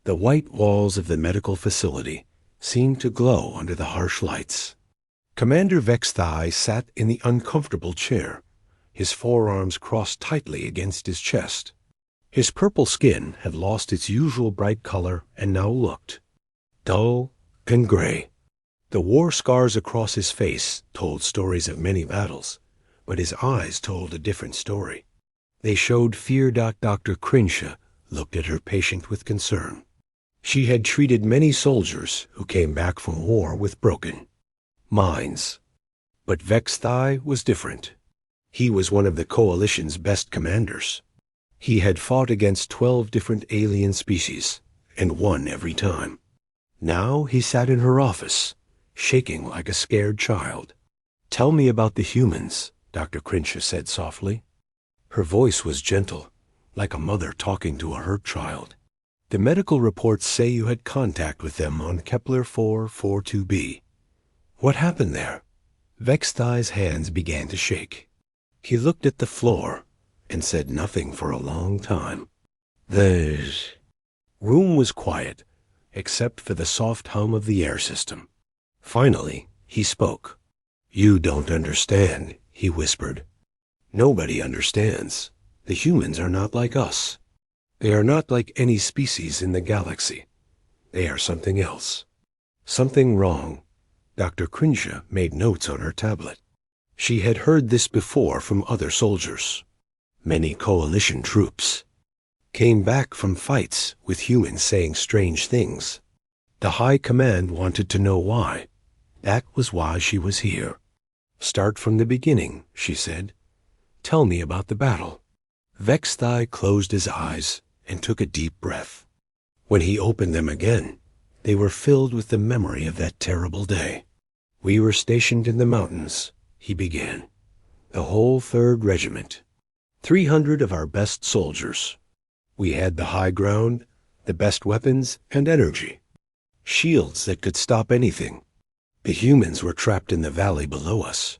The white walls of the medical facility seemed to glow under the harsh lights. Commander Vex sat in the uncomfortable chair, his forearms crossed tightly against his chest. His purple skin had lost its usual bright color and now looked dull and gray. The war scars across his face told stories of many battles, but his eyes told a different story. They showed fear. Dr. Crinsha looked at her patient with concern. She had treated many soldiers who came back from war with broken minds. But Vex was different. He was one of the Coalition's best commanders. He had fought against 12 different alien species and won every time. Now he sat in her office, shaking like a scared child. "Tell me about the humans," Dr. Crinsha said softly. Her voice was gentle, like a mother talking to a hurt child. "The medical reports say you had contact with them on Kepler 442b. What happened there?" Vexthai's hands began to shake. He looked at the floor and said nothing for a long time. The room was quiet, except for the soft hum of the air system. Finally, he spoke. "You don't understand," he whispered. "Nobody understands. The humans are not like us. They are not like any species in the galaxy. They are something else. Something wrong." Dr. Crinsha made notes on her tablet. She had heard this before from other soldiers. Many Coalition troops came back from fights with humans saying strange things. The High Command wanted to know why. That was why she was here. "Start from the beginning," she said. "Tell me about the battle." Vexthai closed his eyes and took a deep breath. When he opened them again, they were filled with the memory of that terrible day. "We were stationed in the mountains," he began. "The whole 3rd Regiment. 300 of our best soldiers. We had the high ground, the best weapons and energy. Shields that could stop anything. The humans were trapped in the valley below us.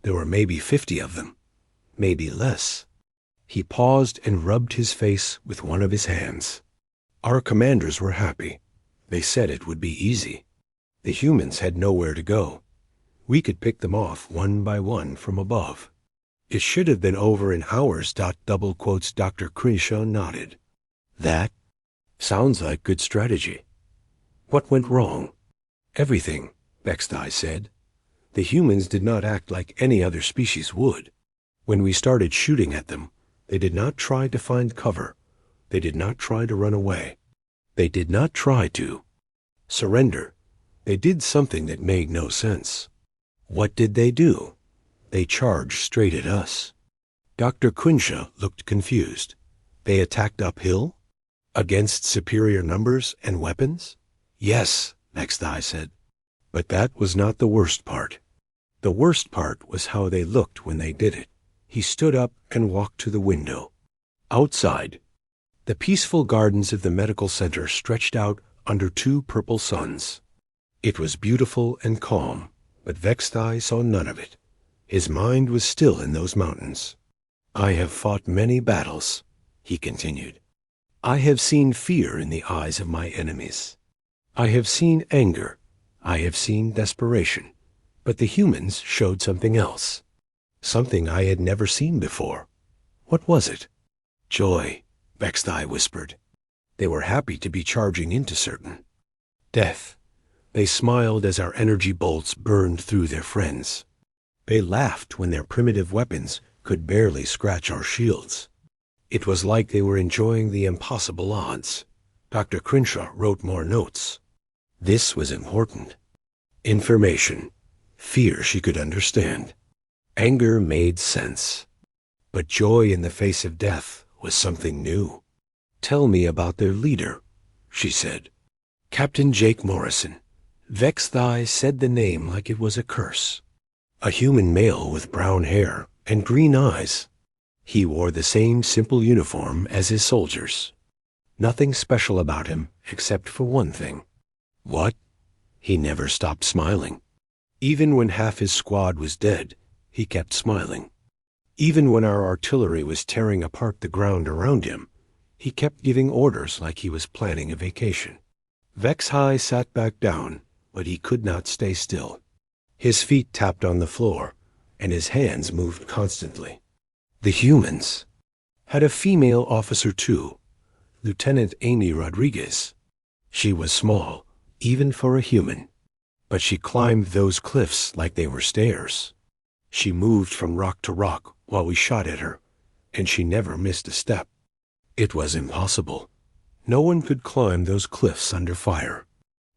There were maybe 50 of them, maybe less." He paused and rubbed his face with one of his hands. "Our commanders were happy. They said it would be easy. The humans had nowhere to go. We could pick them off one by one from above. It should have been over in hours." Double quotes. Dr. Crinsha nodded. "That sounds like good strategy. What went wrong?" "Everything," Vexthai said. "The humans did not act like any other species would. When we started shooting at them, they did not try to find cover. They did not try to run away. They did not try to surrender. They did something that made no sense." "What did they do?" "They charged straight at us." Dr. Crinsha looked confused. "They attacked uphill? Against superior numbers and weapons?" "Yes," Vexthai said. "But that was not the worst part. The worst part was how they looked when they did it." He stood up and walked to the window. Outside, the peaceful gardens of the medical center stretched out under 2 purple suns. It was beautiful and calm, but Vexthai saw none of it. His mind was still in those mountains. "I have fought many battles," he continued. "I have seen fear in the eyes of my enemies. I have seen anger. I have seen desperation. But the humans showed something else. Something I had never seen before." "What was it?" "Joy," Vexthai whispered. "They were happy to be charging into certain death. They smiled as our energy bolts burned through their friends. They laughed when their primitive weapons could barely scratch our shields. It was like they were enjoying the impossible odds." Dr. Crinsha wrote more notes. This was important. Information. Fear she could understand. Anger made sense. But joy in the face of death was something new. "Tell me about their leader," she said. "Captain Jake Morrison." Vexthai said the name like it was a curse. A human male with brown hair and green eyes. He wore the same simple uniform as his soldiers. Nothing special about him except for one thing. What? He never stopped smiling. Even when half his squad was dead, he kept smiling. Even when our artillery was tearing apart the ground around him, He kept giving orders like he was planning a vacation. Vex-Hi sat back down, but he could not stay still. His feet tapped on the floor, and his hands moved constantly. The humans had a female officer too, Lieutenant Amy Rodriguez. She was small, even for a human, but she climbed those cliffs like they were stairs. She moved from rock to rock while we shot at her, and she never missed a step. It was impossible. No one could climb those cliffs under fire.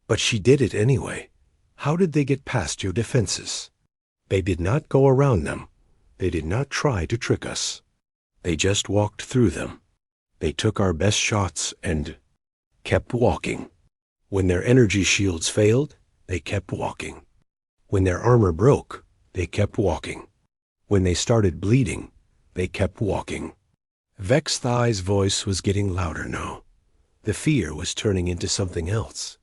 But she did it anyway. How did they get past your defenses? They did not go around them. They did not try to trick us. They just walked through them. They took our best shots and kept walking. When their energy shields failed, they kept walking. When their armor broke, they kept walking. When they started bleeding, they kept walking. Vex-Hi's voice was getting louder now. The fear was turning into something else.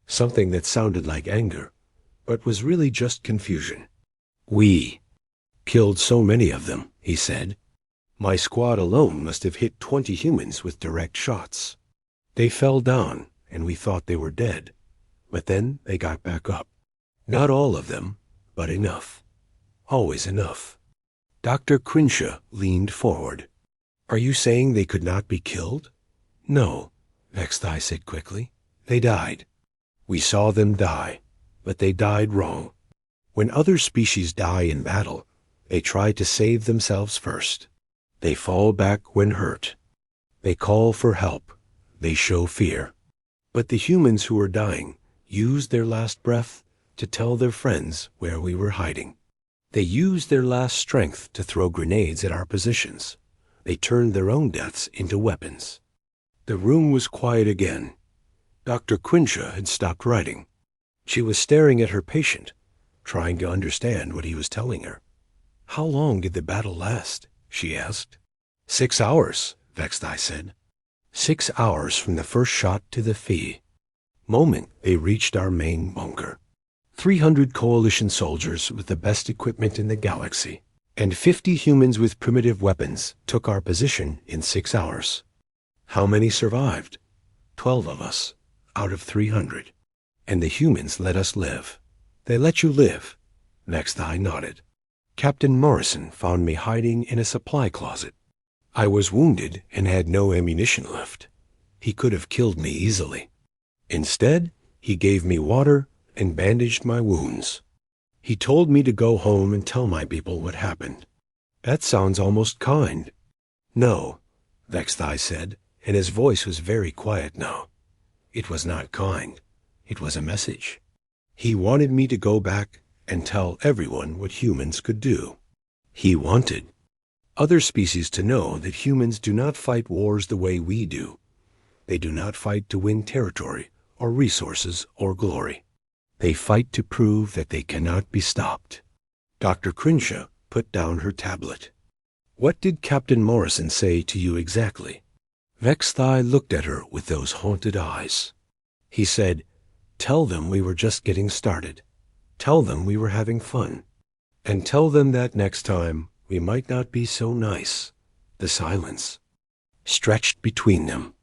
Something that sounded like anger, but was really just confusion. We killed so many of them, he said. My squad alone must have hit 20 humans with direct shots. They fell down, and we thought they were dead. But then they got back up. Not all of them, but enough. Always enough. Dr. Crenshaw leaned forward. Are you saying they could not be killed? No, Vex-Hi said quickly. They died. We saw them die, but they died wrong. When other species die in battle, they try to save themselves first. They fall back when hurt. They call for help. They show fear. But the humans who were dying used their last breath to tell their friends where we were hiding. They used their last strength to throw grenades at our positions. They turned their own deaths into weapons. The room was quiet again. Dr. Crenshaw had stopped writing. She was staring at her patient, trying to understand what he was telling her. How long did the battle last? She asked. 6 hours, Vex-Hi said. 6 hours from the first shot to the moment they reached our main bunker. 300 coalition soldiers with the best equipment in the galaxy, and 50 humans with primitive weapons took our position in 6 hours. How many survived? 12 of us, out of 300. And the humans let us live. They let you live. Vex-Hi nodded. Captain Morrison found me hiding in a supply closet. I was wounded and had no ammunition left. He could have killed me easily. Instead, he gave me water and bandaged my wounds. He told me to go home and tell my people what happened. That sounds almost kind. No, Vex-Hi said, and his voice was very quiet now. It was not kind. It was a message. He wanted me to go back and tell everyone what humans could do. He wanted other species to know that humans do not fight wars the way we do. They do not fight to win territory or resources or glory. They fight to prove that they cannot be stopped. Dr. Crenshaw put down her tablet. What did Captain Morrison say to you exactly? Vex-Hi looked at her with those haunted eyes. He said, tell them we were just getting started. Tell them we were having fun. And tell them that next time we might not be so nice. The silence stretched between them.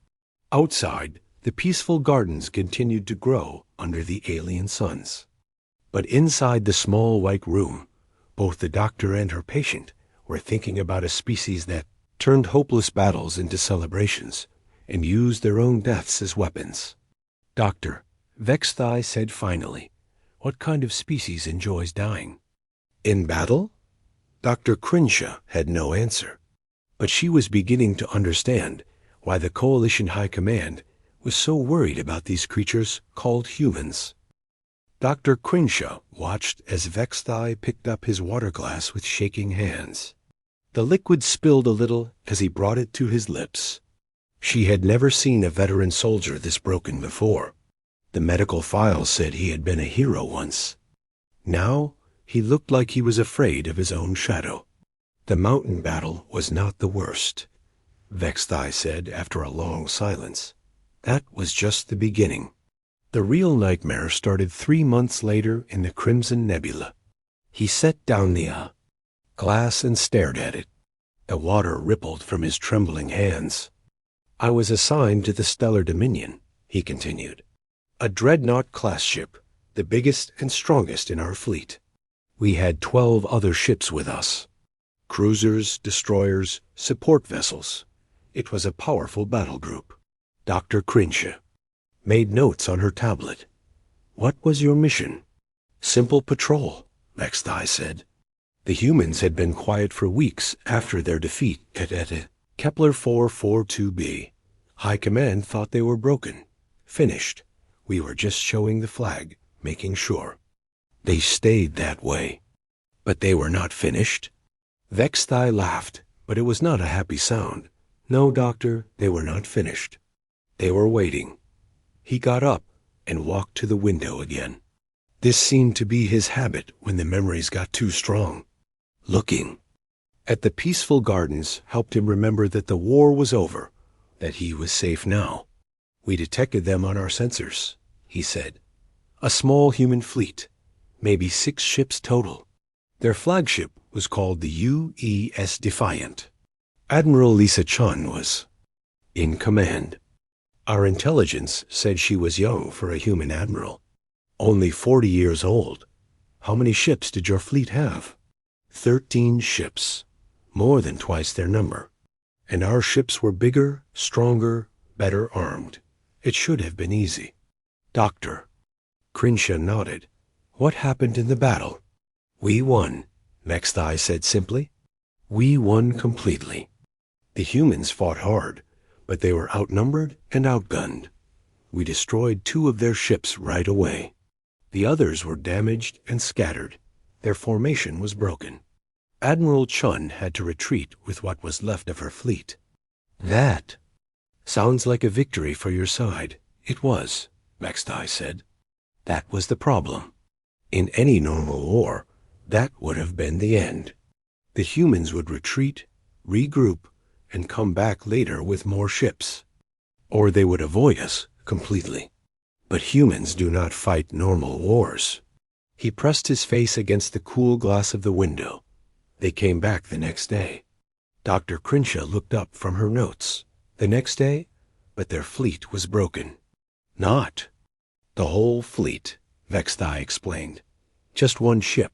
Outside, the peaceful gardens continued to grow under the alien suns. But inside the small white room, both the doctor and her patient were thinking about a species that turned hopeless battles into celebrations and used their own deaths as weapons. Doctor, Vex-Hi said finally, what kind of species enjoys dying? In battle? Dr. Crenshaw had no answer, but she was beginning to understand why the Coalition High Command was so worried about these creatures called humans. Dr. Crenshaw watched as Vex-Hi picked up his water glass with shaking hands. The liquid spilled a little as he brought it to his lips. She had never seen a veteran soldier this broken before. The medical files said he had been a hero once. Now he looked like he was afraid of his own shadow. The mountain battle was not the worst, Vex-Hi said after a long silence. That was just the beginning. The real nightmare started 3 months later in the Crimson Nebula. He set down the glass and stared at it. The water rippled from his trembling hands. I was assigned to the Stellar Dominion, he continued. A dreadnought-class ship, the biggest and strongest in our fleet. We had 12 other ships with us. Cruisers, destroyers, support vessels. It was a powerful battle group. Dr. Crinsha made notes on her tablet. What was your mission? Simple patrol, Vexthai said. The humans had been quiet for weeks after their defeat at Kepler 442b. High Command thought they were broken. Finished. We were just showing the flag, making sure. They stayed that way. But they were not finished. Vexthai laughed, but it was not a happy sound. No, Doctor, they were not finished. They were waiting. He got up and walked to the window again. This seemed to be his habit when the memories got too strong. Looking at the peaceful gardens helped him remember that the war was over, that he was safe now. We detected them on our sensors, he said. A small human fleet, maybe 6 ships total. Their flagship was called the UES Defiant. Admiral Lisa Chun was in command. Our intelligence said she was young for a human admiral. Only 40 years old. How many ships did your fleet have? 13 ships, more than twice their number. And our ships were bigger, stronger, better armed. It should have been easy. Doctor. Crinsha nodded. What happened in the battle? We won, Vexthai said simply. We won completely. The humans fought hard, but they were outnumbered and outgunned. We destroyed 2 of their ships right away. The others were damaged and scattered. Their formation was broken. Admiral Chun had to retreat with what was left of her fleet. That sounds like a victory for your side. It was, Vexthai said. That was the problem. In any normal war, that would have been the end. The humans would retreat, regroup, and come back later with more ships. Or they would avoid us completely. But humans do not fight normal wars. He pressed his face against the cool glass of the window. They came back the next day. Dr. Crinsha looked up from her notes. The next day, but their fleet was broken. Not the whole fleet, Vexthai explained. Just one ship.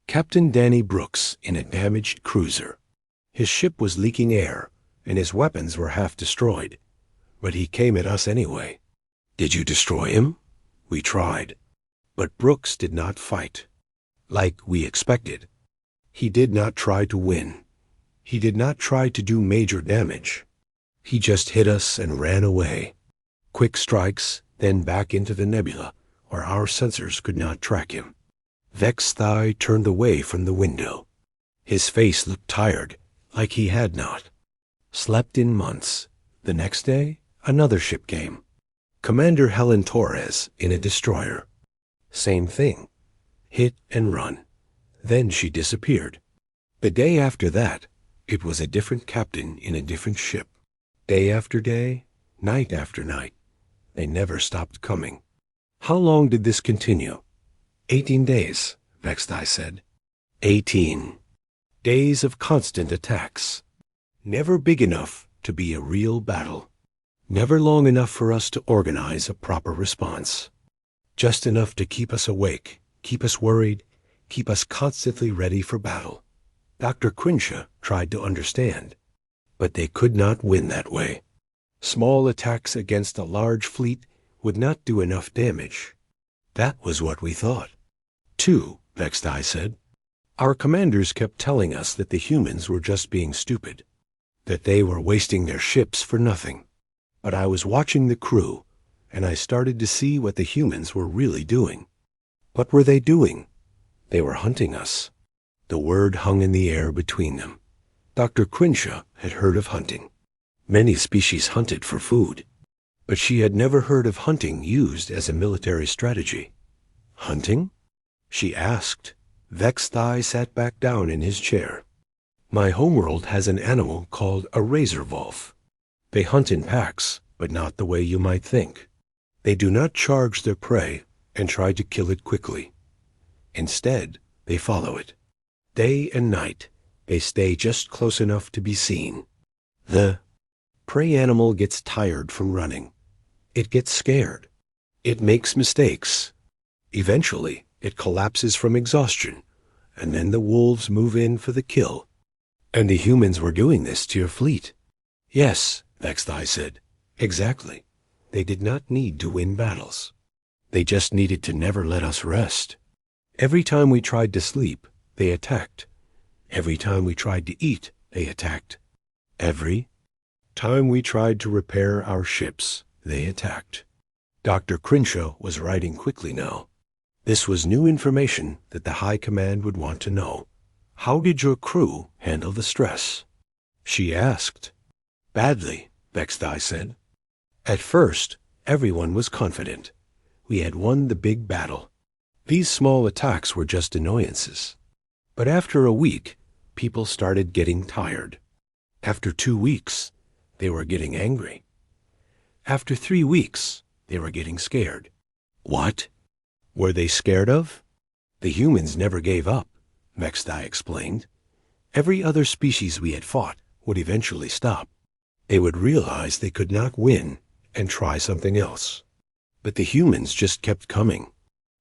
Captain Danny Brooks in a damaged cruiser. His ship was leaking air, and his weapons were half destroyed. But he came at us anyway. Did you destroy him? We tried. But Brooks did not fight, like we expected. He did not try to win. He did not try to do major damage. He just hit us and ran away. Quick strikes, then back into the nebula, where our sensors could not track him. Vexthai turned away from the window. His face looked tired, like he had not slept in months. The next day, another ship came. Commander Helen Torres in a destroyer. Same thing. Hit and run. Then she disappeared. The day after that, it was a different captain in a different ship. Day after day, night after night. They never stopped coming. How long did this continue? 18 days, Vexthai said. 18 days of constant attacks. Never big enough to be a real battle. Never long enough for us to organize a proper response. Just enough to keep us awake, keep us worried, keep us constantly ready for battle. Dr. Crinsha tried to understand, but they could not win that way. Small attacks against a large fleet would not do enough damage. That was what we thought. 2, Vexthai said. Our commanders kept telling us that the humans were just being stupid, that they were wasting their ships for nothing. But I was watching the crew, and I started to see what the humans were really doing. What were they doing? They were hunting us. The word hung in the air between them. Dr. Crinsha had heard of hunting. Many species hunted for food, but she had never heard of hunting used as a military strategy. Hunting? She asked. Vexthai sat back down in his chair. My homeworld has an animal called a razor wolf. They hunt in packs, but not the way you might think. They do not charge their prey and try to kill it quickly. Instead, they follow it. Day and night, they stay just close enough to be seen. The Prey animal gets tired from running. It gets scared. It makes mistakes. Eventually, it collapses from exhaustion, and then the wolves move in for the kill. And the humans were doing this to your fleet. Yes, Vexthai said. Exactly. They did not need to win battles. They just needed to never let us rest. Every time we tried to sleep, they attacked. Every time we tried to eat, they attacked. Every time we tried to repair our ships, they attacked. Dr. Crenshaw was writing quickly now. This was new information that the High Command would want to know. How did your crew handle the stress? She asked. Badly, Vexthai said. At first, everyone was confident. We had won the big battle. These small attacks were just annoyances. But after a week, people started getting tired. After 2 weeks, they were getting angry. After 3 weeks, they were getting scared. What were they scared of? The humans never gave up, Vexthai explained. Every other species we had fought would eventually stop. They would realize they could not win and try something else. But the humans just kept coming.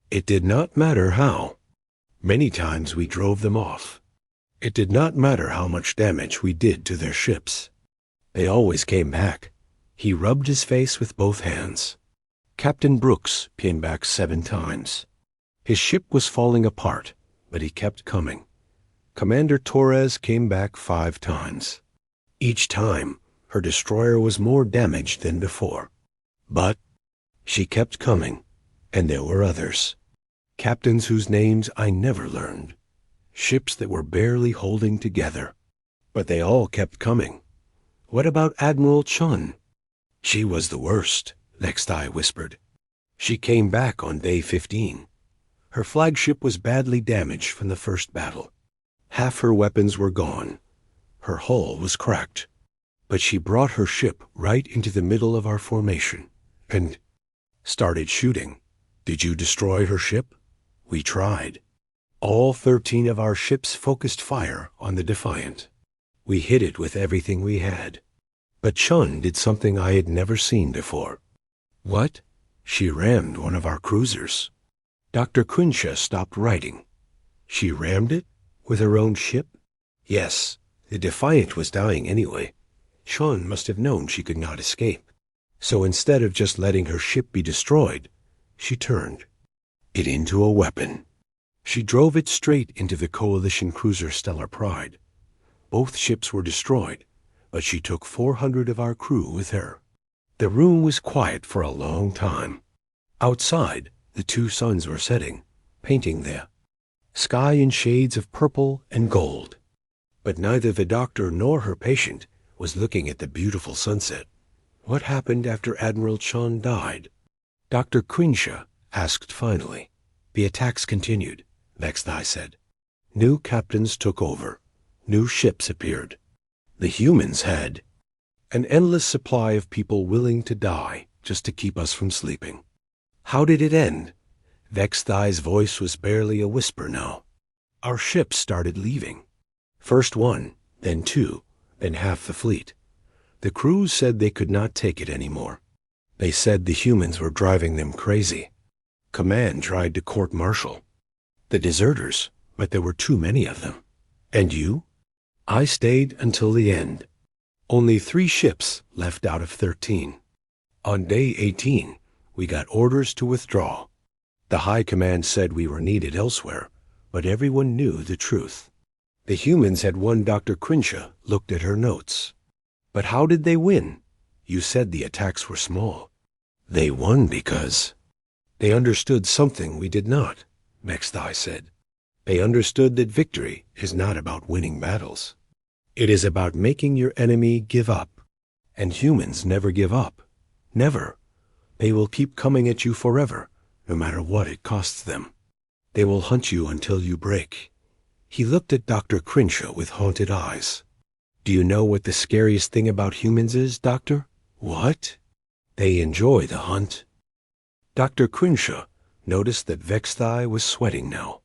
It did not matter how. Many times we drove them off. It did not matter how much damage we did to their ships. They always came back. He rubbed his face with both hands. Captain Brooks came back 7 times. His ship was falling apart, but he kept coming. Commander Torres came back 5 times. Each time, her destroyer was more damaged than before. But she kept coming, and there were others. Captains whose names I never learned. Ships that were barely holding together. But they all kept coming. What about Admiral Chun? She was the worst, Vexthai whispered. She came back on day 15. Her flagship was badly damaged from the first battle. Half her weapons were gone. Her hull was cracked. But she brought her ship right into the middle of our formation and started shooting. Did you destroy her ship? We tried. All 13 of our ships focused fire on the Defiant. We hit it with everything we had. But Chun did something I had never seen before. What? She rammed one of our cruisers. Dr. Crenshaw stopped writing. She rammed it? With her own ship? Yes, the Defiant was dying anyway. Chun must have known she could not escape. So instead of just letting her ship be destroyed, she turned it into a weapon. She drove it straight into the coalition cruiser Stellar Pride. Both ships were destroyed, but she took 400 of our crew with her. The room was quiet for a long time. Outside, the 2 suns were setting, painting the sky in shades of purple and gold. But neither the doctor nor her patient was looking at the beautiful sunset. What happened after Admiral Chun died? Dr. Crenshaw asked finally. The attacks continued, Vexthai said. New captains took over. New ships appeared. The humans had an endless supply of people willing to die just to keep us from sleeping. How did it end? Vexthai's voice was barely a whisper now. Our ships started leaving. First 1, then 2, then half the fleet. The crews said they could not take it anymore. They said the humans were driving them crazy. Command tried to court-martial the deserters, but there were too many of them. And you? I stayed until the end. Only 3 ships left out of 13. On day 18, we got orders to withdraw. The High Command said we were needed elsewhere, but everyone knew the truth. The humans had won. Dr. Crenshaw looked at her notes. But how did they win? You said the attacks were small. They won because they understood something we did not, Vexthai said. They understood that victory is not about winning battles. It is about making your enemy give up. And humans never give up. Never. They will keep coming at you forever, no matter what it costs them. They will hunt you until you break. He looked at Dr. Crenshaw with haunted eyes. Do you know what the scariest thing about humans is, Doctor? What? They enjoy the hunt. Dr. Crenshaw noticed that Vexthai was sweating now.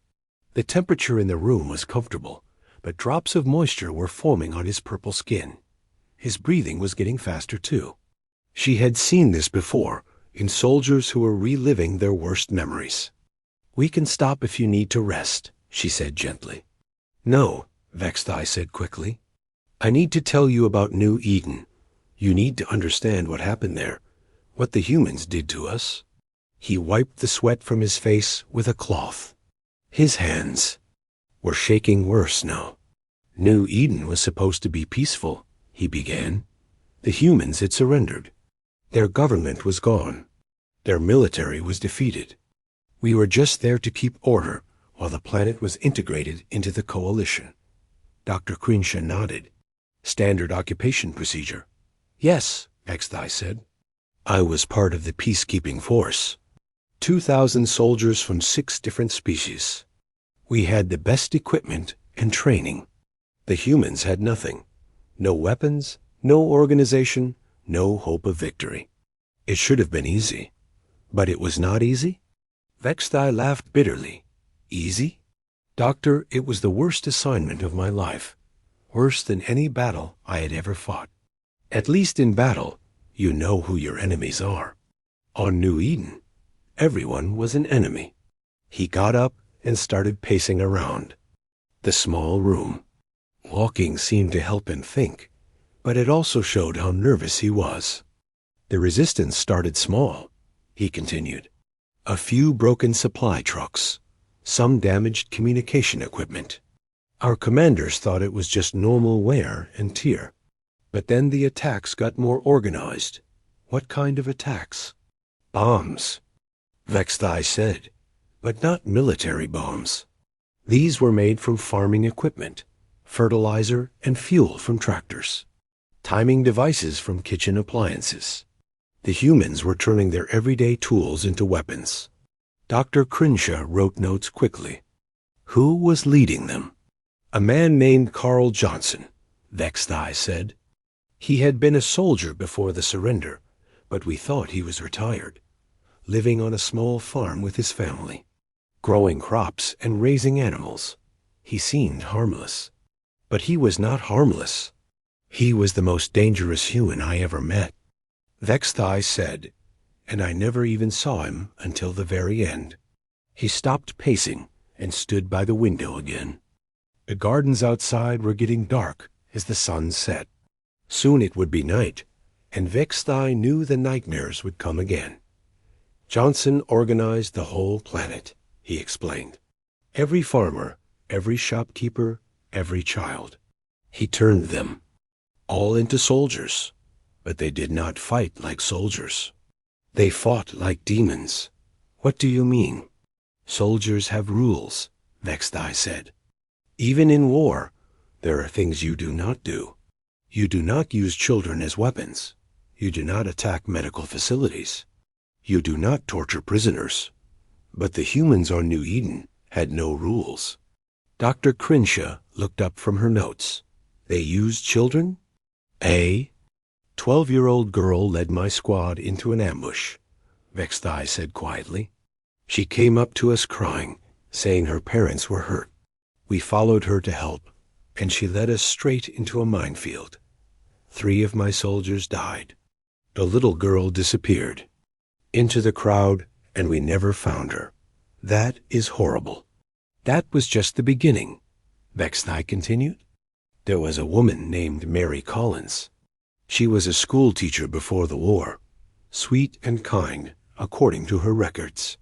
The temperature in the room was comfortable, but drops of moisture were forming on his purple skin. His breathing was getting faster too. She had seen this before in soldiers who were reliving their worst memories. "We can stop if you need to rest," she said gently. "No," Vexthai said quickly. "I need to tell you about New Eden. You need to understand what happened there, what the humans did to us." He wiped the sweat from his face with a cloth. His hands were shaking worse now. "New Eden was supposed to be peaceful," he began. "The humans had surrendered. Their government was gone. Their military was defeated. We were just there to keep order while the planet was integrated into the coalition." Dr. Crinsha nodded. "Standard occupation procedure." "Yes," Vexthai said. "I was part of the peacekeeping force. 2,000 soldiers from 6 different species. We had the best equipment and training. The humans had nothing. No weapons, no organization, no hope of victory. It should have been easy. But it was not easy?" Vexthai laughed bitterly. "Easy? Doctor, it was the worst assignment of my life. Worse than any battle I had ever fought. At least in battle, you know who your enemies are. On New Eden, everyone was an enemy." He got up and started pacing around the small room. Walking seemed to help him think, but it also showed how nervous he was. "The resistance started small," he continued. "A few broken supply trucks, some damaged communication equipment. Our commanders thought it was just normal wear and tear. But then the attacks got more organized." "What kind of attacks?" "Bombs," Vexthai said, "but not military bombs. These were made from farming equipment, fertilizer and fuel from tractors, timing devices from kitchen appliances. The humans were turning their everyday tools into weapons." Dr. Crinsha wrote notes quickly. "Who was leading them?" "A man named Carl Johnson," Vexthai said. "He had been a soldier before the surrender, but we thought he was retired, living on a small farm with his family, growing crops and raising animals. He seemed harmless. But he was not harmless. He was the most dangerous human I ever met." Vexthai said, "And I never even saw him until the very end." He stopped pacing and stood by the window again. The gardens outside were getting dark as the sun set. Soon it would be night, and Vexthai knew the nightmares would come again. "Johnson organized the whole planet," he explained. "Every farmer, every shopkeeper, every child. He turned them all into soldiers, but they did not fight like soldiers. They fought like demons." "What do you mean?" "Soldiers have rules," Vexthai said. "Even in war, there are things you do not do. You do not use children as weapons. You do not attack medical facilities. You do not torture prisoners. But the humans on New Eden had no rules." Dr. Crinsha looked up from her notes. "They used children?" "A 12-year-old girl led my squad into an ambush," Vexthai said quietly. "She came up to us crying, saying her parents were hurt. We followed her to help, and she led us straight into a minefield. 3 of my soldiers died. The little girl disappeared into the crowd, and we never found her. That is horrible." "That was just the beginning," Vexthai continued. "There was a woman named Mary Collins. She was a school teacher before the war, sweet and kind, according to her records.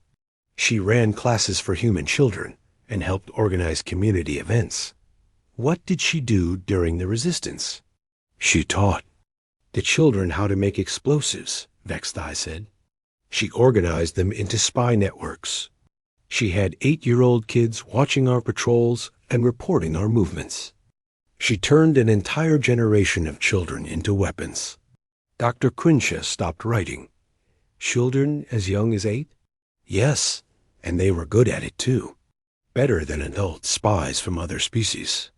She ran classes for human children and helped organize community events." "What did she do during the resistance?" "She taught the children how to make explosives," Vexthai said. "She organized them into spy networks. She had 8-year-old kids watching our patrols and reporting our movements. She turned an entire generation of children into weapons." Dr. Crinsha stopped writing. "Children as young as 8? "Yes, and they were good at it too. Better than adult spies from other species.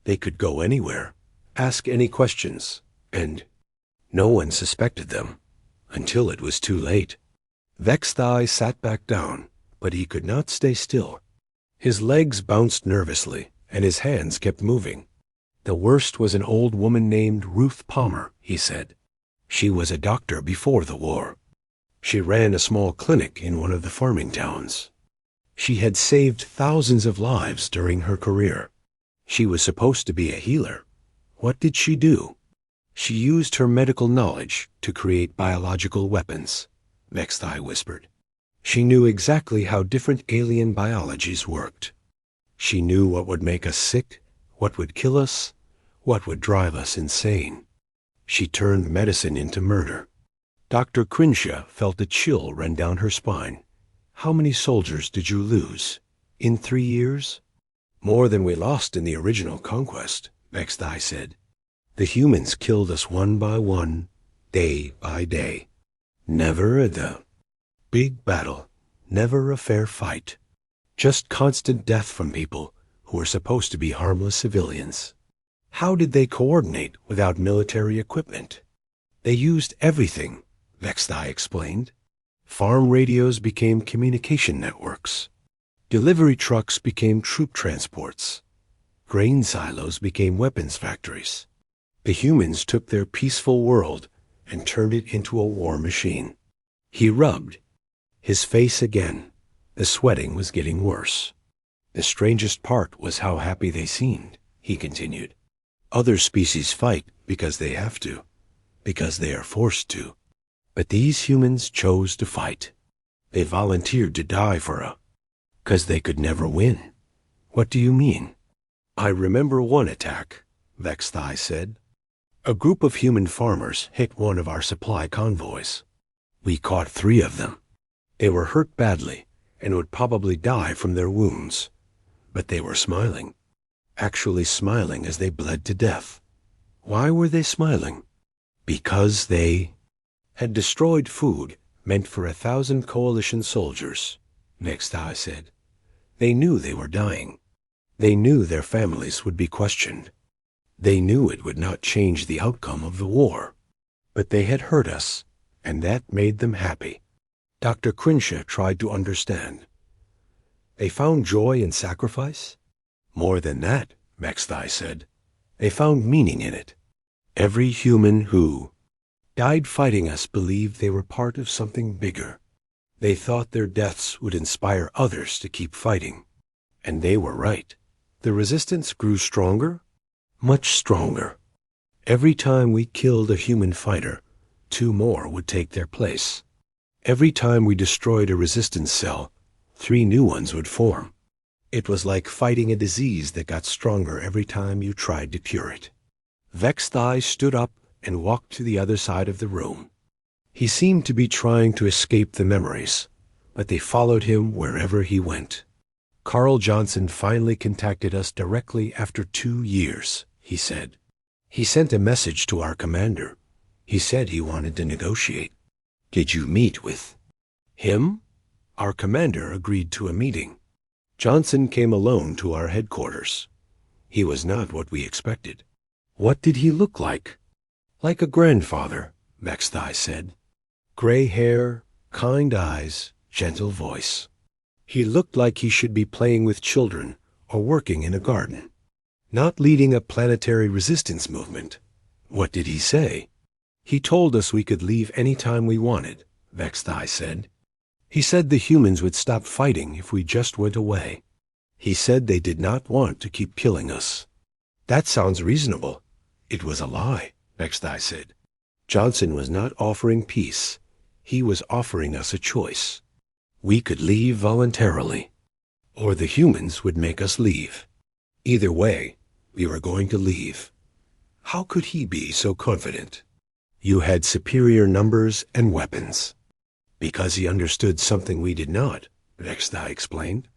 They could go anywhere, ask any questions, and no one suspected them until it was too late." Vexthai sat back down, but he could not stay still. His legs bounced nervously, and his hands kept moving. The worst was an old woman named Ruth Palmer, he said. She was a doctor before the war. She ran a small clinic in one of the farming towns. She had saved thousands of lives during her career. She was supposed to be a healer. What did she do? She used her medical knowledge to create biological weapons, Vexthai whispered. She knew exactly how different alien biologies worked. She knew what would make us sick, what would kill us, what would drive us insane. She turned medicine into murder. Dr. Crinshaw felt a chill run down her spine. How many soldiers did you lose? In 3 years? More than we lost in the original conquest, Vexthai said. The humans killed us one by one, day by day. Never the big battle, never a fair fight. Just constant death from people who were supposed to be harmless civilians. How did they coordinate without military equipment? They used everything, Vexthai explained. Farm radios became communication networks. Delivery trucks became troop transports. Grain silos became weapons factories. The humans took their peaceful world and turned it into a war machine. He rubbed his face again. The sweating was getting worse. The strangest part was how happy they seemed, he continued. Other species fight because they have to, because they are forced to. But these humans chose to fight. They volunteered to die for 'cause they could never win. What do you mean? I remember one attack, Vexthai said. A group of human farmers hit one of our supply convoys. We caught 3 of them. They were hurt badly and would probably die from their wounds. But they were smiling, actually smiling as they bled to death. Why were they smiling? Because they had destroyed food meant for 1,000 coalition soldiers, Vexthai said. They knew they were dying. They knew their families would be questioned. They knew it would not change the outcome of the war. But they had hurt us, and that made them happy. Dr. Crinshaw tried to understand. They found joy in sacrifice? More than that, Vexthai said. They found meaning in it. Every human who died fighting us believed they were part of something bigger. They thought their deaths would inspire others to keep fighting. And they were right. The resistance grew stronger, much stronger. Every time we killed a human fighter, 2 more would take their place. Every time we destroyed a resistance cell, 3 new ones would form. It was like fighting a disease that got stronger every time you tried to cure it. Vexthai stood up and walked to the other side of the room. He seemed to be trying to escape the memories, but they followed him wherever he went. Carl Johnson finally contacted us directly after 2 years, he said. He sent a message to our commander. He said he wanted to negotiate. Did you meet with him? Our commander agreed to a meeting. Johnson came alone to our headquarters. He was not what we expected. What did he look like? Like a grandfather, Vexthai said. Gray hair, kind eyes, gentle voice. He looked like he should be playing with children or working in a garden, not leading a planetary resistance movement. What did he say? He told us we could leave any time we wanted, Vexthai said. He said the humans would stop fighting if we just went away. He said they did not want to keep killing us. That sounds reasonable. It was a lie, Vexthai said. Johnson was not offering peace. He was offering us a choice. We could leave voluntarily, or the humans would make us leave. Either way, we were going to leave. How could he be so confident? You had superior numbers and weapons. Because he understood something we did not, Vexthai explained.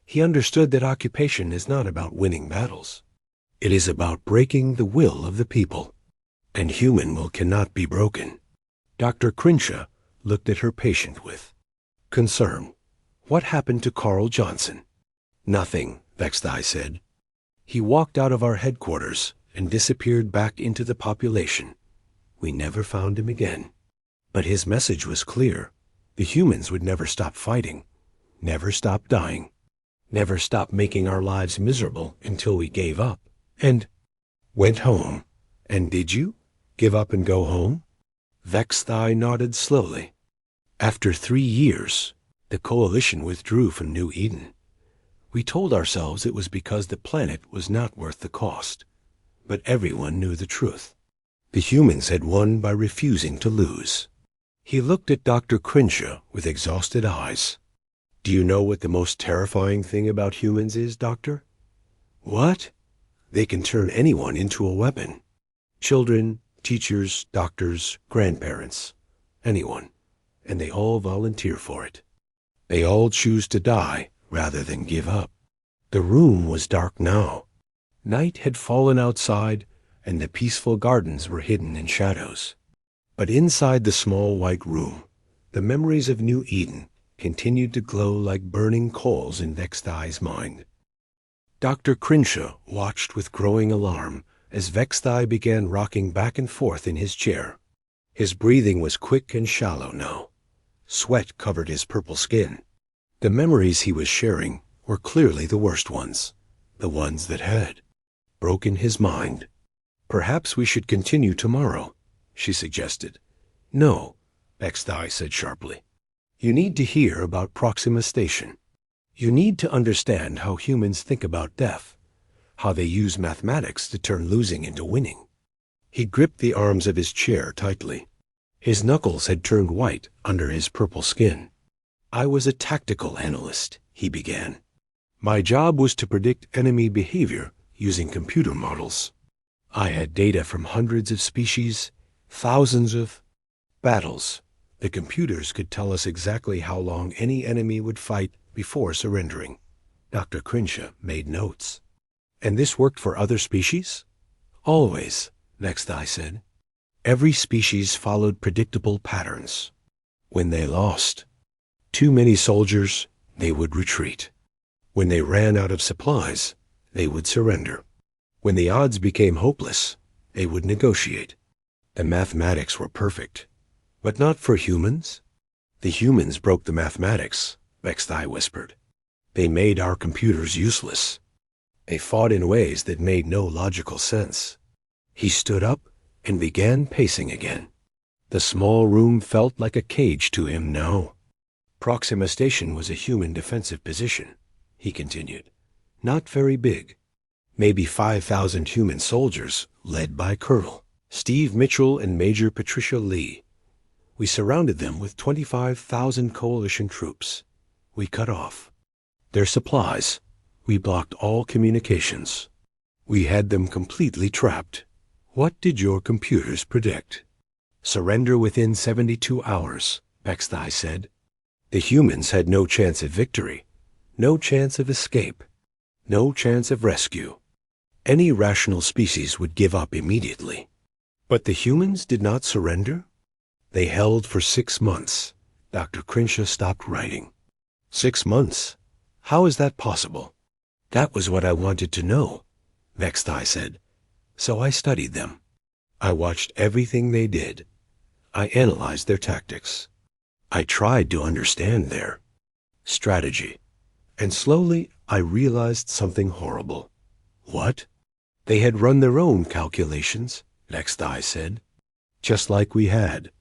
He understood that occupation is not about winning battles. It is about breaking the will of the people. And human will cannot be broken. Dr. Crinshaw looked at her patient with concern. What happened to Carl Johnson? Nothing, Vexthai said. He walked out of our headquarters and disappeared back into the population. We never found him again. But his message was clear. The humans would never stop fighting, never stop dying, never stop making our lives miserable until we gave up. And Went home. And did you? Give up and go home? Vexthai nodded slowly. After 3 years, the coalition withdrew from New Eden. We told ourselves it was because the planet was not worth the cost. But everyone knew the truth. The humans had won by refusing to lose. He looked at Dr. Crenshaw with exhausted eyes. Do you know what the most terrifying thing about humans is, Doctor? What? They can turn anyone into a weapon. Children, teachers, doctors, grandparents, anyone. And they all volunteer for it. They all choose to die rather than give up. The room was dark now. Night had fallen outside, and the peaceful gardens were hidden in shadows. But inside the small white room, the memories of New Eden continued to glow like burning coals in Vexthai's mind. Dr. Crenshaw watched with growing alarm as Vexthai began rocking back and forth in his chair. His breathing was quick and shallow now. Sweat covered his purple skin. The memories he was sharing were clearly the worst ones, the ones that had broken his mind. Perhaps we should continue tomorrow, she suggested. No, Vexthai said sharply. You need to hear about Proxima Station. You need to understand how humans think about death, how they use mathematics to turn losing into winning. He gripped the arms of his chair tightly. His knuckles had turned white under his purple skin. I was a tactical analyst, he began. My job was to predict enemy behavior using computer models. I had data from hundreds of species, thousands of battles. The computers could tell us exactly how long any enemy would fight before surrendering. Dr. Crenshaw made notes. And this worked for other species? Always, Vexthai said. Every species followed predictable patterns. When they lost too many soldiers, they would retreat. When they ran out of supplies, they would surrender. When the odds became hopeless, they would negotiate. The mathematics were perfect. But not for humans. The humans broke the mathematics, Vexthai whispered. They made our computers useless. They fought in ways that made no logical sense. He stood up and began pacing again. The small room felt like a cage to him now. Proxima Station was a human defensive position, he continued. Not very big. Maybe 5,000 human soldiers, led by Colonel Steve Mitchell and Major Patricia Lee. We surrounded them with 25,000 coalition troops. We cut off their supplies. We blocked all communications. We had them completely trapped. What did your computers predict? Surrender within 72 hours, Vexthai said. The humans had no chance of victory, no chance of escape, no chance of rescue. Any rational species would give up immediately. But the humans did not surrender? They held for 6 months. Dr. Crenshaw stopped writing. 6 months? How is that possible? That was what I wanted to know, Vexthai said. So I studied them. I watched everything they did. I analyzed their tactics. I tried to understand their strategy. And slowly I realized something horrible. What? They had run their own calculations, Vexthai said. Just like we had.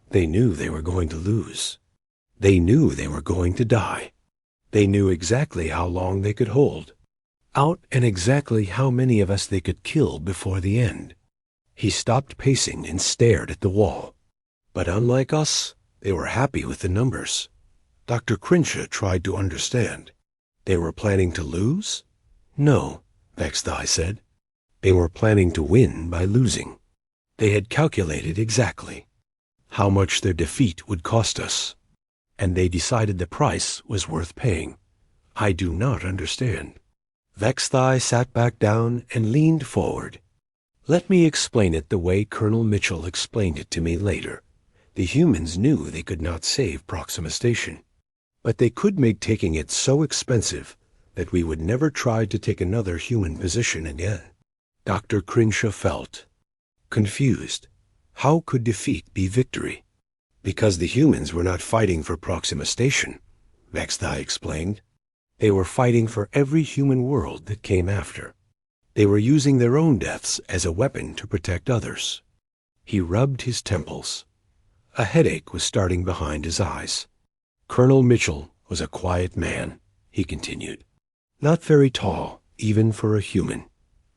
They knew they were going to lose. They knew they were going to die. They knew exactly how long they could hold out and exactly how many of us they could kill before the end. He stopped pacing and stared at the wall. But unlike us, they were happy with the numbers. Dr. Crenshaw tried to understand. They were planning to lose? No, Vexthai said. They were planning to win by losing. They had calculated exactly how much their defeat would cost us. And they decided the price was worth paying. I do not understand. Vexthai sat back down and leaned forward. Let me explain it the way Colonel Mitchell explained it to me later. The humans knew they could not save Proxima Station, but they could make taking it so expensive that we would never try to take another human position again. Dr. Crenshaw felt confused. How could defeat be victory? Because the humans were not fighting for Proxima Station, Vexthai explained. They were fighting for every human world that came after. They were using their own deaths as a weapon to protect others. He rubbed his temples. A headache was starting behind his eyes. Colonel Mitchell was a quiet man, he continued. Not very tall, even for a human.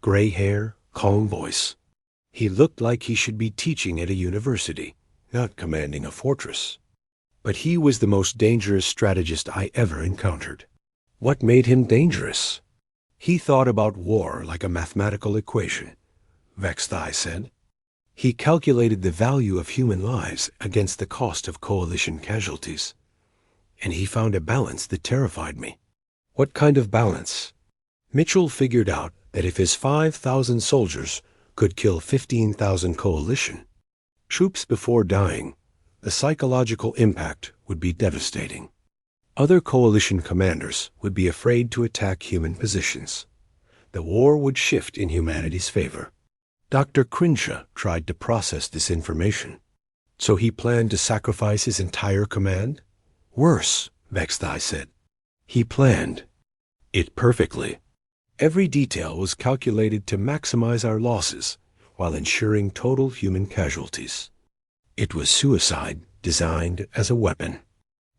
Gray hair, calm voice. He looked like he should be teaching at a university, not commanding a fortress. But he was the most dangerous strategist I ever encountered. What made him dangerous? He thought about war like a mathematical equation, Vex said. He calculated the value of human lives against the cost of coalition casualties. And he found a balance that terrified me. What kind of balance? Mitchell figured out that if his 5,000 soldiers could kill 15,000 coalition troops before dying, the psychological impact would be devastating. Other coalition commanders would be afraid to attack human positions. The war would shift in humanity's favor. Dr. Crenshaw tried to process this information. So he planned to sacrifice his entire command? Worse, Vex said. He planned it perfectly. Every detail was calculated to maximize our losses while ensuring total human casualties. It was suicide designed as a weapon.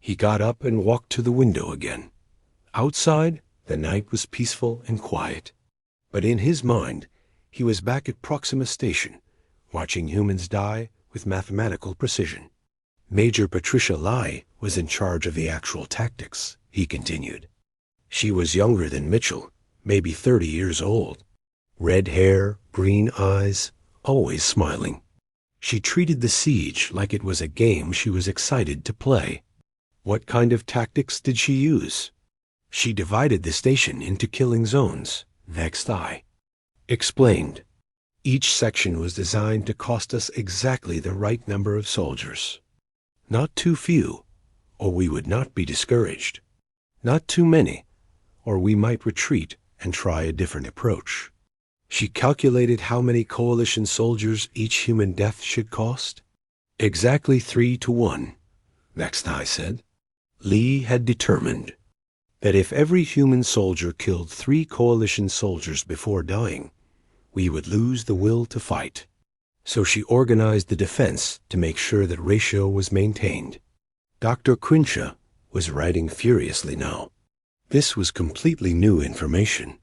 He got up and walked to the window again. Outside, the night was peaceful and quiet. But in his mind, he was back at Proxima Station, watching humans die with mathematical precision. Major Patricia Lai was in charge of the actual tactics, he continued. She was younger than Mitchell, maybe 30 years old. Red hair, green eyes, always smiling. She treated the siege like it was a game she was excited to play. What kind of tactics did she use? She divided the station into killing zones, Vex explained. Each section was designed to cost us exactly the right number of soldiers. Not too few, or we would not be discouraged. Not too many, or we might retreat and try a different approach. She calculated how many coalition soldiers each human death should cost. Exactly 3 to 1, Vex said. Lee had determined that if every human soldier killed 3 coalition soldiers before dying, we would lose the will to fight. So she organized the defense to make sure that ratio was maintained. Dr. Crenshaw was writing furiously now. This was completely new information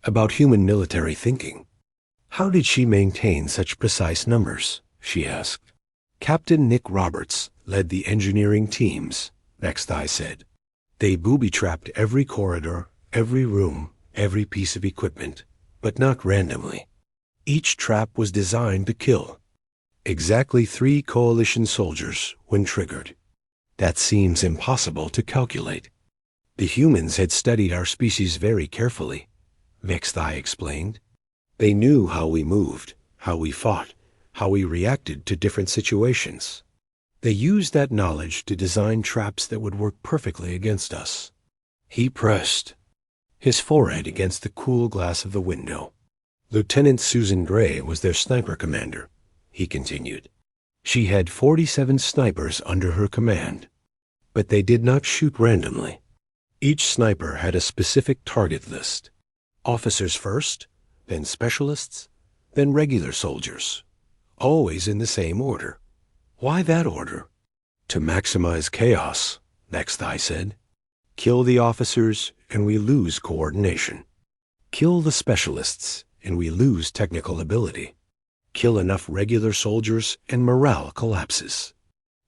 about human military thinking. How did she maintain such precise numbers? She asked. Captain Nick Roberts led the engineering teams, Vex said. They booby-trapped every corridor, every room, every piece of equipment, but not randomly. Each trap was designed to kill. Exactly 3 coalition soldiers when triggered. That seems impossible to calculate. The humans had studied our species very carefully, Vex explained. They knew how we moved, how we fought, how we reacted to different situations. They used that knowledge to design traps that would work perfectly against us. He pressed his forehead against the cool glass of the window. Lieutenant Susan Gray was their sniper commander, he continued. She had 47 snipers under her command, but they did not shoot randomly. Each sniper had a specific target list. Officers first, then specialists, then regular soldiers, always in the same order. Why that order? To maximize chaos, Vex said. Kill the officers and we lose coordination. Kill the specialists and we lose technical ability. Kill enough regular soldiers and morale collapses.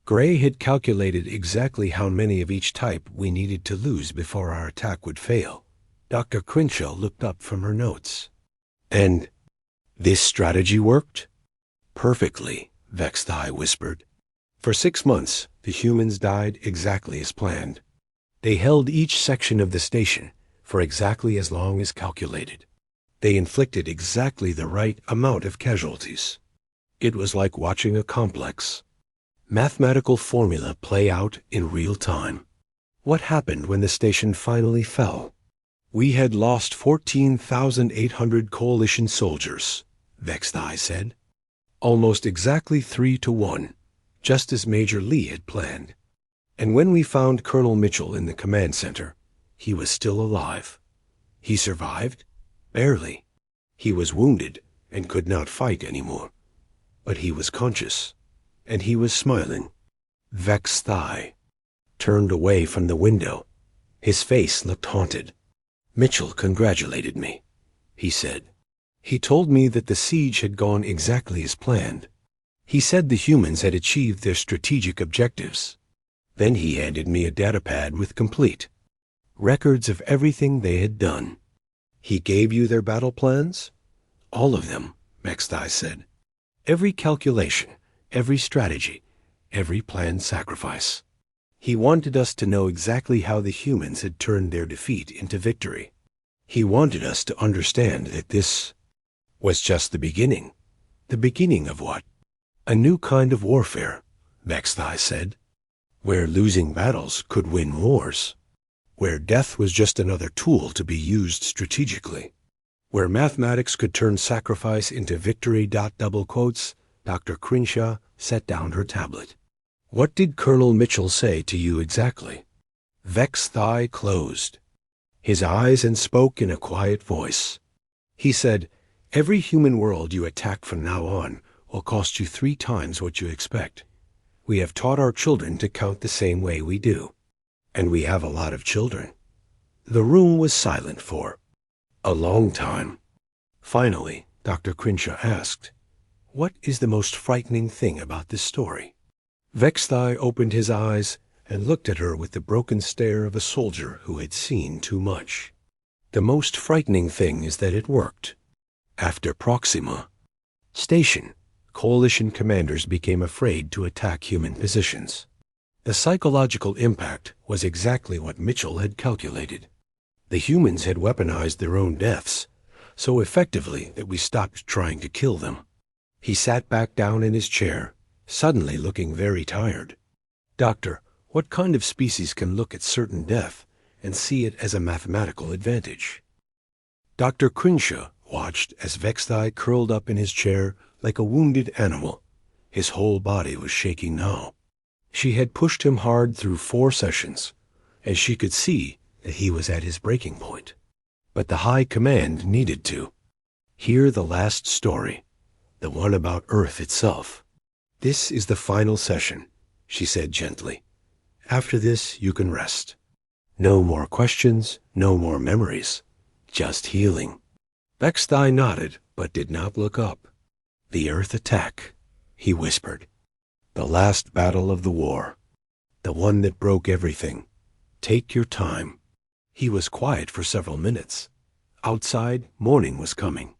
Gray had calculated exactly how many of each type we needed to lose before our attack would fail. Dr. Crenshaw looked up from her notes. And this strategy worked? Perfectly, Vex whispered. For 6 months, the humans died exactly as planned. They held each section of the station for exactly as long as calculated. They inflicted exactly the right amount of casualties. It was like watching a complex mathematical formula play out in real time. What happened when the station finally fell? We had lost 14,800 coalition soldiers, Vex said. Almost exactly 3 to 1, just as Major Lee had planned. And when we found Colonel Mitchell in the command center, he was still alive. He survived? Barely. He was wounded and could not fight anymore. But he was conscious, and he was smiling. Vex Thigh turned away from the window. His face looked haunted. "Mitchell congratulated me," he said. "He told me that the siege had gone exactly as planned. He said the humans had achieved their strategic objectives. Then he handed me a datapad with complete records of everything they had done." "He gave you their battle plans?" "All of them," Vexthai said. "Every calculation, every strategy, every planned sacrifice. He wanted us to know exactly how the humans had turned their defeat into victory. He wanted us to understand that this was just the beginning." "The beginning of what?" "A new kind of warfare," Vexthai said, "where losing battles could win wars, where death was just another tool to be used strategically, where mathematics could turn sacrifice into victory. Double quotes. Dr. Crenshaw set down her tablet. "What did Colonel Mitchell say to you exactly?" Vexthai closed his eyes and spoke in a quiet voice. He said, "Every human world you attack from now on will cost you 3 times what you expect. We have taught our children to count the same way we do. And we have a lot of children." The room was silent for a long time. Finally, Dr. Crenshaw asked, "What is the most frightening thing about this story?" Vexthai opened his eyes and looked at her with the broken stare of a soldier who had seen too much. "The most frightening thing is that it worked. After Proxima Station, coalition commanders became afraid to attack human positions. The psychological impact was exactly what Mitchell had calculated. The humans had weaponized their own deaths so effectively that we stopped trying to kill them." He sat back down in his chair, suddenly looking very tired. "Doctor, what kind of species can look at certain death and see it as a mathematical advantage?" Dr. Crenshaw watched as Vexthai curled up in his chair like a wounded animal. His whole body was shaking now. She had pushed him hard through 4 sessions, and she could see that he was at his breaking point. But the High Command needed to hear the last story, the one about Earth itself. "This is the final session," she said gently. "After this, you can rest. No more questions, no more memories, just healing." Vexthai nodded, but did not look up. "The Earth attack," he whispered. "The last battle of the war. The one that broke everything. Take your time." He was quiet for several minutes. Outside, morning was coming.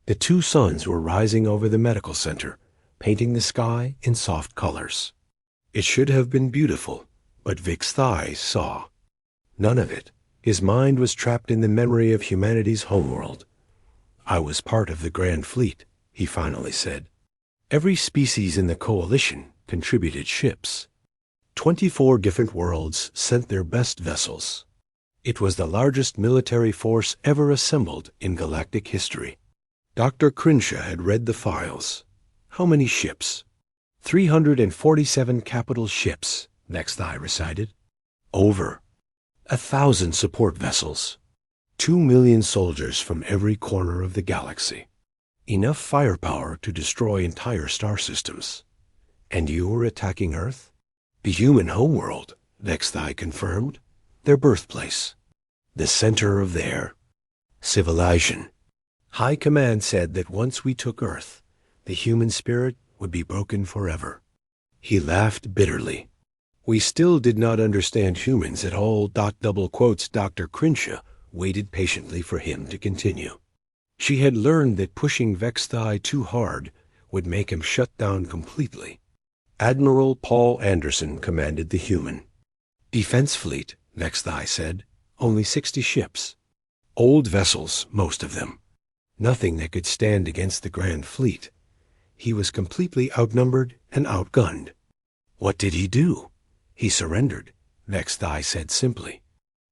The 2 suns were rising over the medical center, painting the sky in soft colors. It should have been beautiful, but Vexthai saw none of it. His mind was trapped in the memory of humanity's homeworld. "I was part of the Grand Fleet," he finally said. "Every species in the coalition contributed ships. 24 different worlds sent their best vessels. It was the largest military force ever assembled in galactic history." Dr. Crenshaw had read the files. "How many ships?" 347 capital ships, Vexthai recited. "Over 1,000 support vessels. 2 million soldiers from every corner of the galaxy. Enough firepower to destroy entire star systems. And you were attacking Earth?" "The human homeworld," Vexthai confirmed. "Their birthplace. The center of their civilization. High Command said that once we took Earth, the human spirit would be broken forever." He laughed bitterly. "We still did not understand humans at all. Double quotes. Dr. Crenshaw waited patiently for him to continue. She had learned that pushing Vexthai too hard would make him shut down completely. Admiral Paul Anderson commanded the human defense fleet, Vexthai said. Only 60 ships. Old vessels, most of them. Nothing that could stand against the Grand Fleet. He was completely outnumbered and outgunned." "What did he do?" "He surrendered," Vexthai said simply.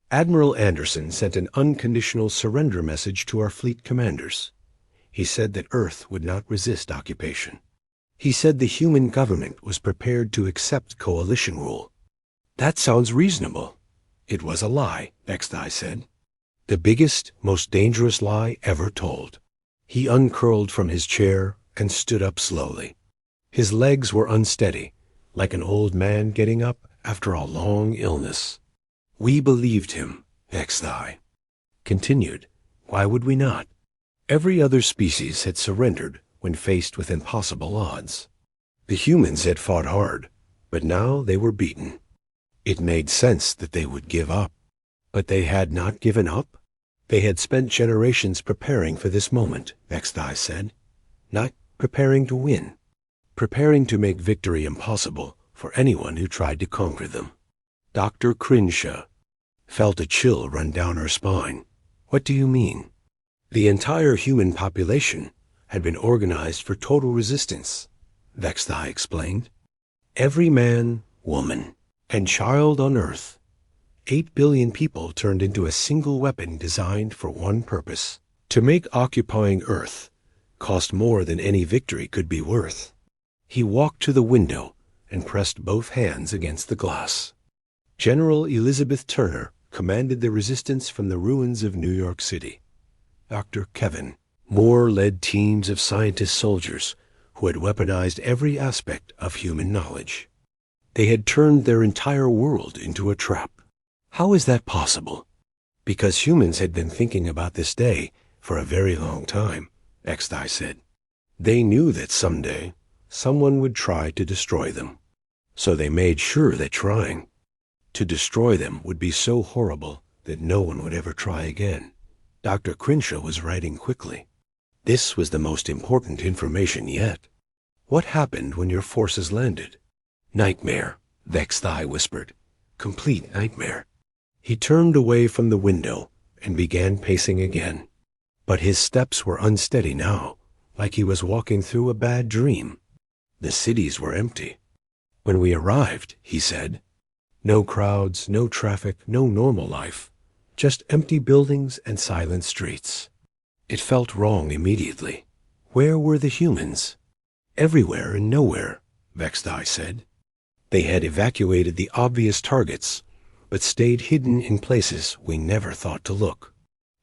"Admiral Anderson sent an unconditional surrender message to our fleet commanders. He said that Earth would not resist occupation. He said the human government was prepared to accept coalition rule." "That sounds reasonable." "It was a lie," Vexthai said. "The biggest, most dangerous lie ever told. He uncurled from his chair and stood up slowly. His legs were unsteady, like an old man getting up after a long illness. We believed him, Vex continued. Why would we not? Every other species had surrendered when faced with impossible odds. The humans had fought hard, but now they were beaten. It made sense that they would give up. But they had not given up. They had spent generations preparing for this moment, Vex said. Not preparing to win. Preparing to make victory impossible for anyone who tried to conquer them. Dr. Crinshaw felt a chill run down her spine. What do you mean? The entire human population had been organized for total resistance, Vex explained. Every man, woman, and child on Earth. 8 billion people turned into a single weapon designed for one purpose: to make occupying Earth cost more than any victory could be worth. He walked to the window and pressed both hands against the glass. General Elizabeth Turner commanded the resistance from the ruins of New York City. Dr. Kevin Moore led teams of scientist soldiers who had weaponized every aspect of human knowledge. They had turned their entire world into a trap. How is that possible? Because humans had been thinking about this day for a very long time, Vex said. They knew that someday someone would try to destroy them. So they made sure that trying to destroy them would be so horrible that no one would ever try again. Dr. Crinshaw was writing quickly. This was the most important information yet. What happened when your forces landed? Nightmare, Vex whispered. Complete nightmare. He turned away from the window and began pacing again. But his steps were unsteady now, like he was walking through a bad dream. The cities were empty. When we arrived, he said, no crowds, no traffic, no normal life. Just empty buildings and silent streets. It felt wrong immediately. Where were the humans? Everywhere and nowhere, Vex said. They had evacuated the obvious targets, but stayed hidden in places we never thought to look.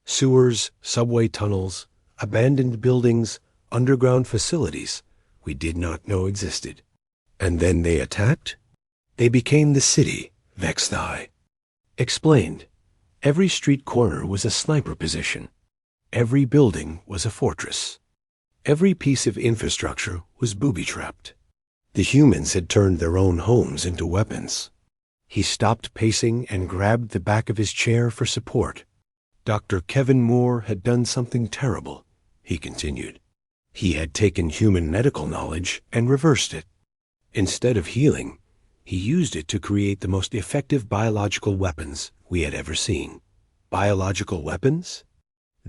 Sewers, subway tunnels, abandoned buildings, underground facilities we did not know existed. And then they attacked? They became the city, Vex explained. Every street corner was a sniper position. Every building was a fortress. Every piece of infrastructure was booby-trapped. The humans had turned their own homes into weapons. He stopped pacing and grabbed the back of his chair for support. Dr. Kevin Moore had done something terrible, he continued. He had taken human medical knowledge and reversed it. Instead of healing, he used it to create the most effective biological weapons we had ever seen. Biological weapons?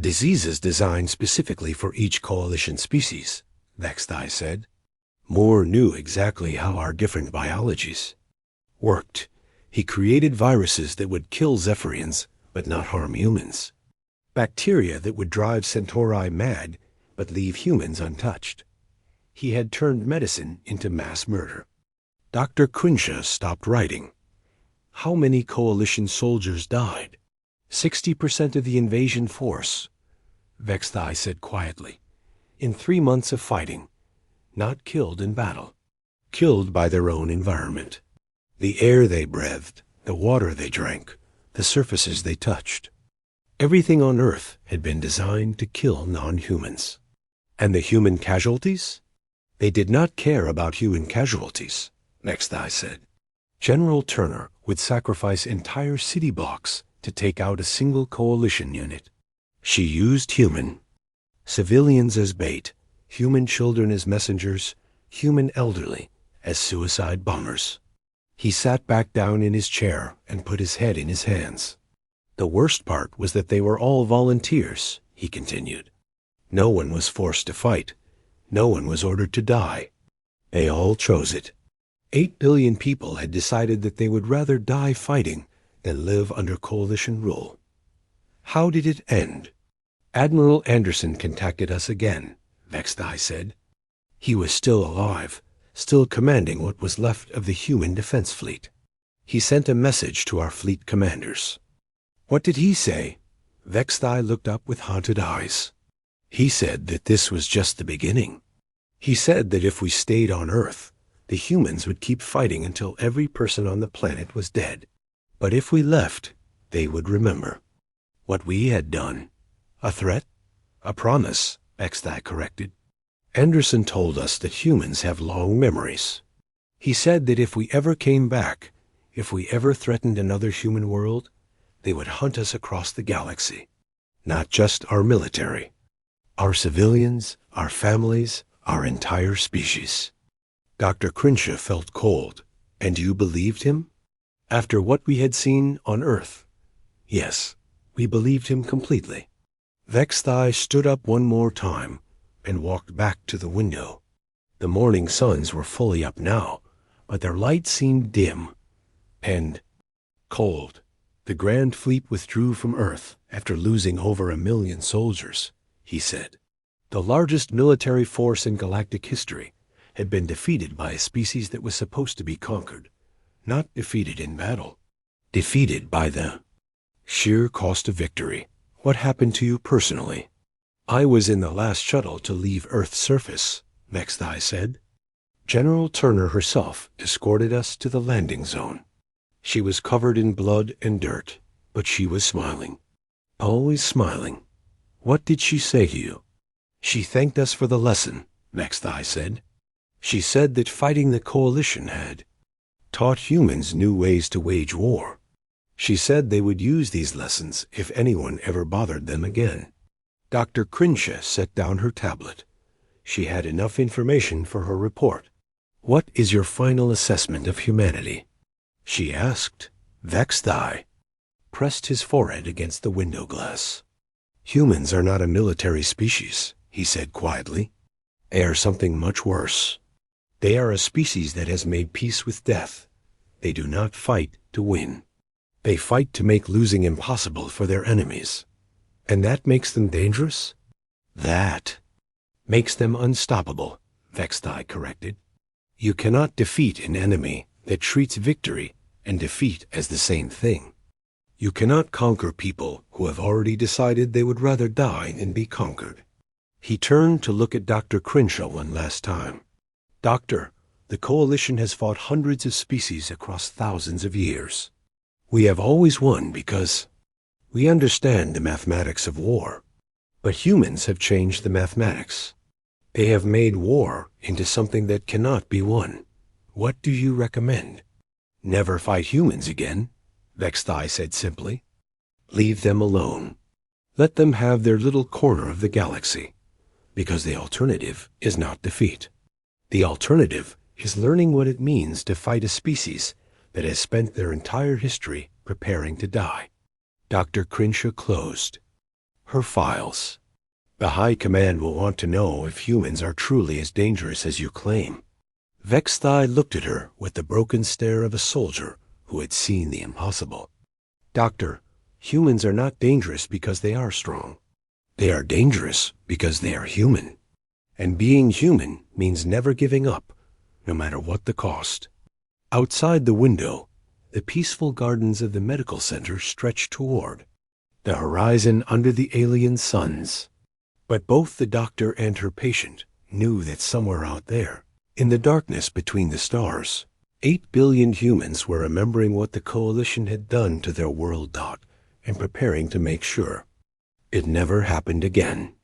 Diseases designed specifically for each coalition species, Vex said. Moore knew exactly how our different biologies worked. He created viruses that would kill Zephyrians, but not harm humans. Bacteria that would drive Centauri mad, but leave humans untouched. He had turned medicine into mass murder. Dr. Crinshaw stopped writing. How many coalition soldiers died? 60% of the invasion force, Vex said quietly. In 3 months of fighting. Not killed in battle. Killed by their own environment. The air they breathed, the water they drank, the surfaces they touched. Everything on Earth had been designed to kill non-humans. And the human casualties? They did not care about human casualties, Vex said. General Turner would sacrifice entire city blocks to take out a single coalition unit. She used human civilians as bait, human children as messengers, human elderly as suicide bombers. He sat back down in his chair and put his head in his hands. The worst part was that they were all volunteers, he continued. No one was forced to fight. No one was ordered to die. They all chose it. 8 billion people had decided that they would rather die fighting than live under coalition rule. How did it end? Admiral Anderson contacted us again, Vex said. He was still alive, still commanding what was left of the human defense fleet. He sent a message to our fleet commanders. What did he say? Vex looked up with haunted eyes. He said that this was just the beginning. He said that if we stayed on Earth, the humans would keep fighting until every person on the planet was dead. But if we left, they would remember what we had done. A threat? A promise, Exthai corrected. Anderson told us that humans have long memories. He said that if we ever came back, if we ever threatened another human world, they would hunt us across the galaxy. Not just our military. Our civilians, our families, our entire species. Dr. Crenshaw felt cold. And you believed him? After what we had seen on Earth? Yes, we believed him completely. Vexthai stood up one more time and walked back to the window. The morning suns were fully up now, but their light seemed dim and cold. The Grand Fleet withdrew from Earth after losing over 1 million soldiers, he said. The largest military force in galactic history had been defeated by a species that was supposed to be conquered. Not defeated in battle. Defeated by the sheer cost of victory. What happened to you personally? I was in the last shuttle to leave Earth's surface, Vexthai said. General Turner herself escorted us to the landing zone. She was covered in blood and dirt, but she was smiling. Always smiling. What did she say to you? She thanked us for the lesson, Vexthai said. She said that fighting the Coalition had taught humans new ways to wage war. She said they would use these lessons if anyone ever bothered them again. Dr. Crenshaw set down her tablet. She had enough information for her report. What is your final assessment of humanity? She asked. Vexthai pressed his forehead against the window glass. Humans are not a military species, he said quietly. They are something much worse. They are a species that has made peace with death. They do not fight to win. They fight to make losing impossible for their enemies. And that makes them dangerous? That makes them unstoppable, Vexthai corrected. You cannot defeat an enemy that treats victory and defeat as the same thing. You cannot conquer people who have already decided they would rather die than be conquered. He turned to look at Dr. Crenshaw one last time. Doctor, the Coalition has fought hundreds of species across thousands of years. We have always won because we understand the mathematics of war. But humans have changed the mathematics. They have made war into something that cannot be won. What do you recommend? Never fight humans again, Vexthai said simply. Leave them alone. Let them have their little corner of the galaxy, because the alternative is not defeat. The alternative is learning what it means to fight a species that has spent their entire history preparing to die. Dr. Crenshaw closed her files. The High Command will want to know if humans are truly as dangerous as you claim. Vexthai looked at her with the broken stare of a soldier who had seen the impossible. Doctor, humans are not dangerous because they are strong. They are dangerous because they are human. And being human means never giving up, no matter what the cost. Outside the window, the peaceful gardens of the medical center stretched toward the horizon under the alien suns. But both the doctor and her patient knew that somewhere out there, in the darkness between the stars, 8 billion humans were remembering what the Coalition had done to their world. And preparing to make sure it never happened again.